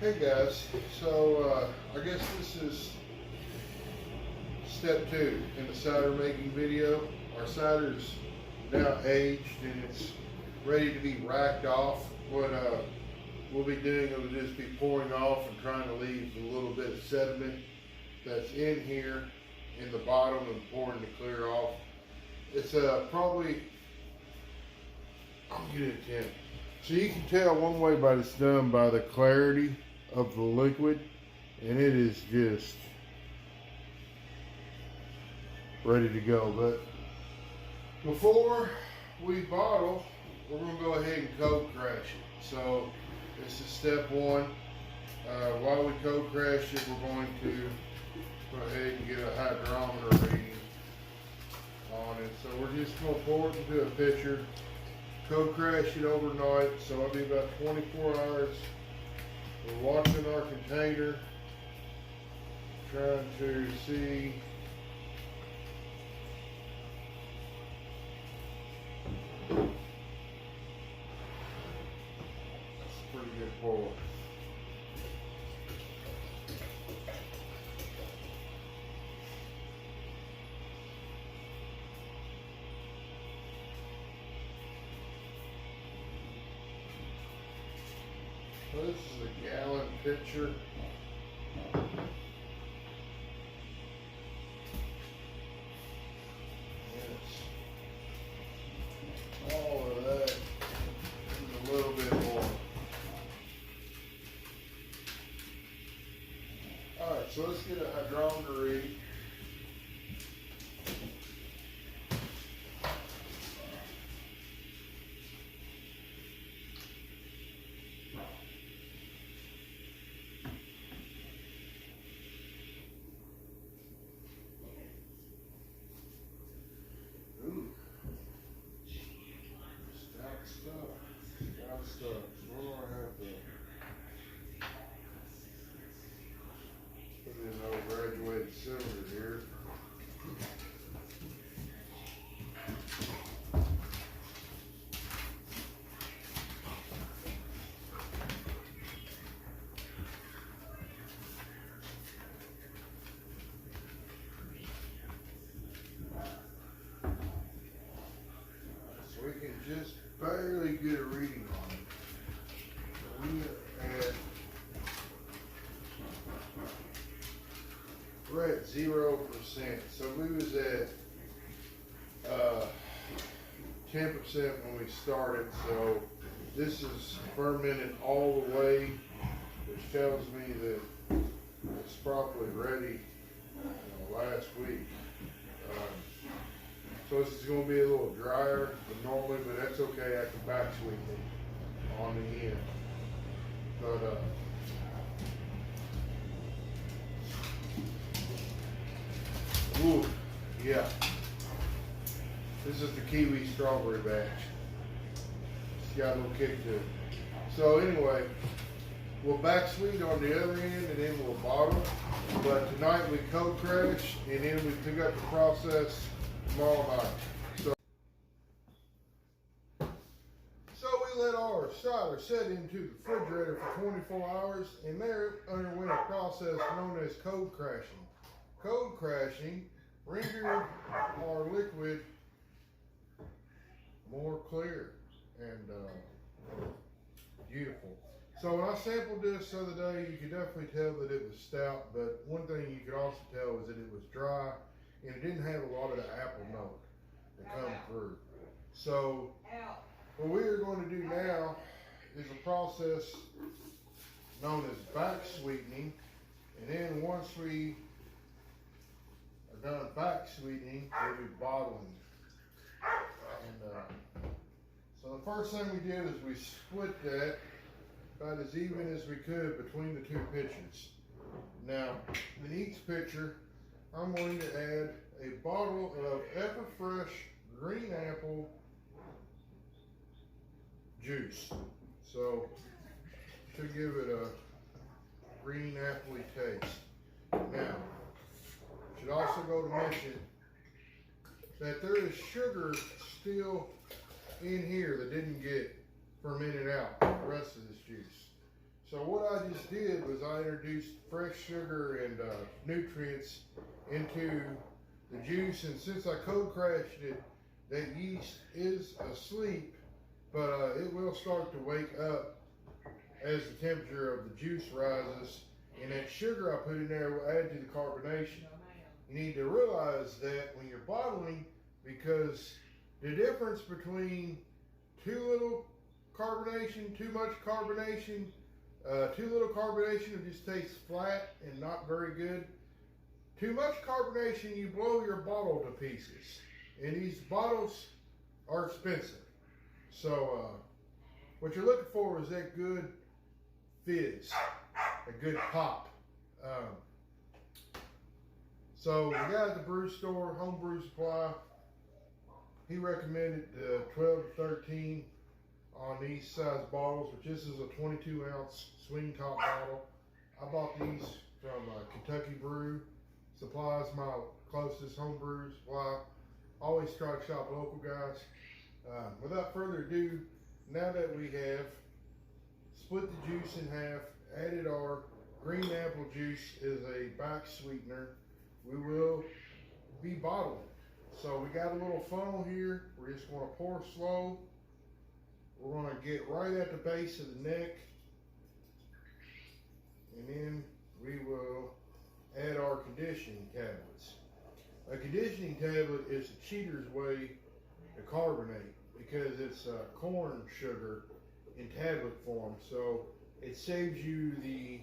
Hey guys, so I guess this is step 2 in the cider making video. Our cider's now aged and it's ready to be racked off. What we'll be doing will just be pouring off and trying to leave a little bit of sediment that's in here in the bottom and pouring to clear off. It's probably, I'll get it a 10. So you can tell one way by it's done by the clarity of the liquid, and it is just ready to go. But before we bottle, we're going to go ahead and cold crash it. So this is step 1. While we cold crash it, we're going to go ahead and get a hydrometer reading on it. So we're just going to pour it into a pitcher, cold crash it overnight, so it'll be about 24 hours. We're watching our container, trying to see that's a pretty good pour. So this is a gallon pitcher. It's all of that and a little bit more. Alright, so let's get a hydrometer reading. Stuff. Where do I have to put in a graduated cylinder here? So we can just barely get a reading on it. We're at 0%. So we was at 10% when we started. So this is fermented all the way, which tells me that it's probably ready last week. So this is going to be a little drier than normally, but that's okay. I can back sweeten it on the end. But ooh, yeah. This is the kiwi strawberry batch. It's got a little kick to it. So anyway, we'll back sweet on the other end and then we'll bottle. But tonight we cold crash and then we pick up the process tomorrow night. So we let our cider set into the refrigerator for 24 hours and there underwent a process known as cold crashing. Cold crashing rendered our liquid more clear and beautiful. So when I sampled this the other day, you could definitely tell that it was stout, but one thing you could also tell was that it was dry and it didn't have a lot of the apple note that come through. So what we are going to do now is a process known as back sweetening, and then once we are done back sweetening, we'll be bottling. And so the first thing we did is we split that about as even as we could between the two pitchers. Now, in each pitcher, I'm going to add a bottle of Everfresh green apple juice. So, to give it a green appley taste. Now, should also go to mention that there is sugar still in here that didn't get fermented out, the rest of this juice. So what I just did was I introduced fresh sugar and nutrients into the juice, and since I cold crashed it, that yeast is asleep, but it will start to wake up as the temperature of the juice rises, and that sugar I put in there will add to the carbonation. You need to realize that when you're bottling, because the difference between too little carbonation, too much carbonation, too little carbonation, it just tastes flat and not very good. Too much carbonation, you blow your bottle to pieces. And these bottles are expensive. So what you're looking for is that good fizz, a good pop. So the guy at the brew store, Home Brew Supply, he recommended 12 to 13 on these size bottles, which this is a 22 ounce swing top bottle. I bought these from Kentucky Brew Supply, is my closest home brew supply. Always try to shop local, guys. Without further ado, now that we have split the juice in half, added our green apple juice as a back sweetener, we will be bottling. So we got a little funnel here. We're just going to pour slow. We're going to get right at the base of the neck, and then we will add our conditioning tablets. A conditioning tablet is the cheater's way to carbonate because it's corn sugar in tablet form. So it saves you the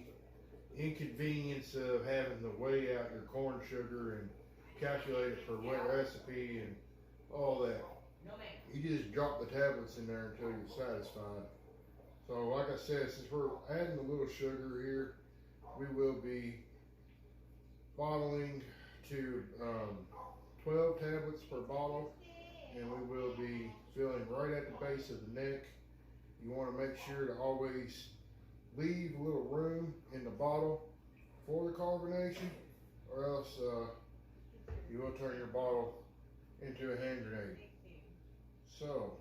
inconvenience of having to weigh out your corn sugar and calculate it for what recipe and all that. You just drop the tablets in there until you're satisfied. So like I said, since we're adding a little sugar here, we will be bottling to 12 tablets per bottle, and we will be filling right at the base of the neck. You want to make sure to always leave a little room in the bottle for the carbonation, or else you will turn your bottle into a hand grenade. So,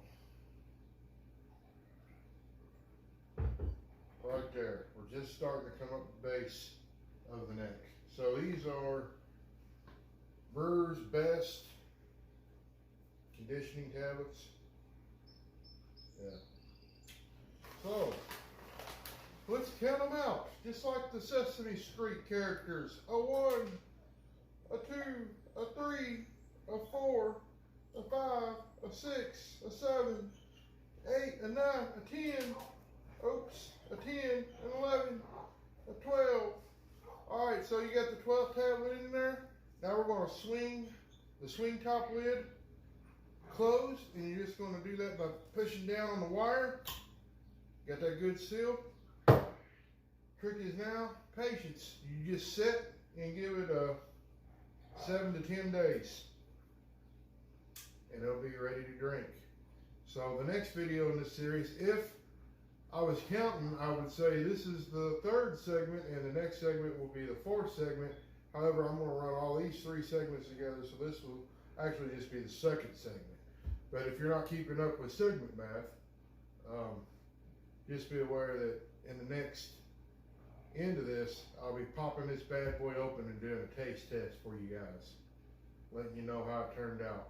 right there, we're just starting to come up the base of the neck. So these are Brewer's Best conditioning tablets. Yeah. So, let's count them out, just like the Sesame Street characters. A 1, a 2, a 3, a 4, a 5, a 6, a 7, 8, a 9, a 10, oops, a 10, an 11, a 12. All right, so you got the 12th tablet in there. Now we're going to swing the swing top lid closed, and you're just going to do that by pushing down on the wire. Got that good seal. Trick is now patience. You just set and give it 7 to 10 days, and it'll be ready to drink. So the next video in this series, if I was counting, I would say this is the 3rd segment, and the next segment will be the 4th segment. However, I'm going to run all these 3 segments together, so this will actually just be the 2nd segment. But if you're not keeping up with segment math, just be aware that in the next end of this, I'll be popping this bad boy open and doing a taste test for you guys, letting you know how it turned out.